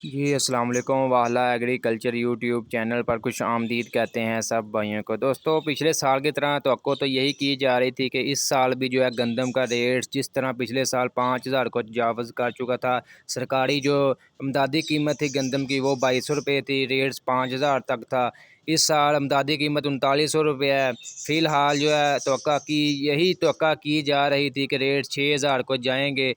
जी अस्सलाम वालेकुम। वाला एग्रीकल्चर यूट्यूब चैनल पर खुश आमदीद कहते हैं सब भाइयों को। दोस्तों, पिछले साल की तरह तवक्को तो यही की जा रही थी कि इस साल भी जो है गंदम का रेट जिस तरह पिछले साल 5,000 को तजावज़ कर चुका था। सरकारी जो इमदादी कीमत थी गंदम की वो 2200 रुपये थी, रेट्स 5,000 तक था। इस साल इमदादी कीमत 3900 रुपये है। फ़िलहाल जो है तवक्का की जा रही थी कि रेट 6,000 को जाएंगे।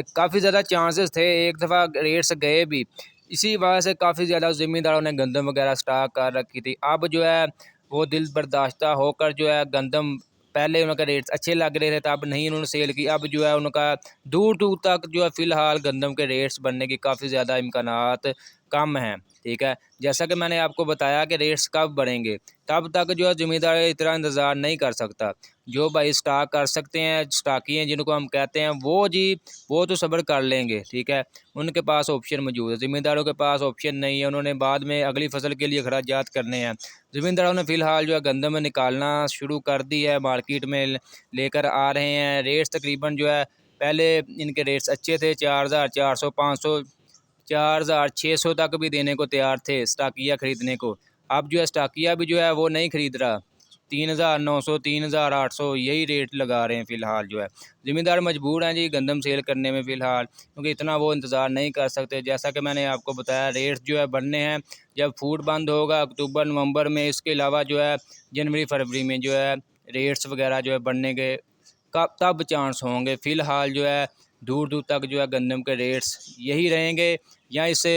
काफ़ी ज़्यादा चांसेस थे, एक दफ़ा रेट्स गए भी। इसी वजह से काफ़ी ज़्यादा ज़मींदारों ने गंदम वगैरह स्टॉक कर रखी थी। अब जो है वो दिल बर्दाश्ता होकर जो है गंदम, पहले उनका रेट्स अच्छे लग रहे थे तब नहीं उन्होंने सेल की। अब जो है उनका दूर दूर तक जो है फ़िलहाल गंदम के रेट्स बढ़ने की काफ़ी ज़्यादा इम्कानात कम हैं। ठीक है, जैसा कि मैंने आपको बताया कि रेट्स कब बढ़ेंगे, तब तक जो है ज़मींदार इतना इंतज़ार नहीं कर सकता। जो भाई स्टॉक कर सकते हैं, स्टॉकी हैं जिनको हम कहते हैं, वो तो सब्र कर लेंगे। ठीक है, उनके पास ऑप्शन मौजूद है। ज़मींदारों के पास ऑप्शन नहीं है, उन्होंने बाद में अगली फसल के लिए अखराजात करने हैं। ज़मींदारों ने फ़िलहाल जो है गंदम निकालना शुरू कर दी है, मार्केट में लेकर आ रहे हैं। रेट्स तकरीबन जो है पहले इनके रेट्स अच्छे थे, 4,000, 400, 500, 4,600 तक भी देने को तैयार थे स्टाकिया ख़रीदने को। अब जो है स्टाकिया भी जो है वो नहीं ख़रीद रहा, 3,900, 3,800 यही रेट लगा रहे हैं फ़िलहाल। जो है ज़मींदार मजबूर हैं जी गंदम सेल करने में फ़िलहाल, क्योंकि इतना वो इंतज़ार नहीं कर सकते। जैसा कि मैंने आपको बताया, रेट्स जो है बढ़ने हैं जब फूड बंद होगा अक्टूबर नवंबर में। इसके अलावा जो है जनवरी फरवरी में जो है रेट्स वगैरह जो है बढ़ने के कब तब चांस होंगे। फ़िलहाल जो है दूर दूर तक जो है गंदम के रेट्स यही रहेंगे, या इससे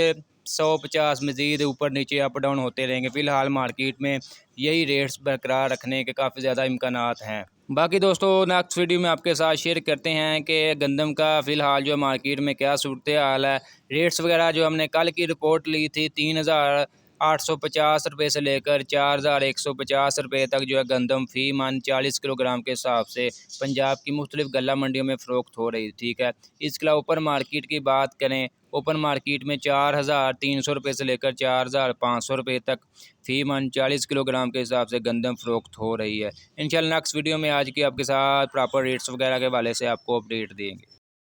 150 मज़ीद ऊपर नीचे अप डाउन होते रहेंगे। फ़िलहाल मार्केट में यही रेट्स बरकरार रखने के काफ़ी ज़्यादा इम्कानात हैं। बाकी दोस्तों, नेक्स्ट वीडियो में आपके साथ शेयर करते हैं कि गंदम का फ़िलहाल जो मार्केट में क्या सूरत हाल है। रेट्स वगैरह जो हमने कल की रिपोर्ट ली थी, 3,850 रुपये से लेकर 4,150 रुपये तक जो है गंदम फ़ी मन 40 किलोग्राम के हिसाब से पंजाब की मुख्तलिफ गल्ला मंडियों में फ़रोख्त हो रही। ठीक है, इसके अलावा ओपन मार्केट की बात करें, ओपन मार्केट में 4,300 रुपये से लेकर 4,500 रुपये तक फ़ी मन 40 किलोग्राम के हिसाब से गंदम फ़रोख्त हो रही है। इंशाल्लाह नेक्स्ट वीडियो में आज की आपके साथ प्रॉपर रेट्स वगैरह के हवाले से आपको अपडेट देंगे।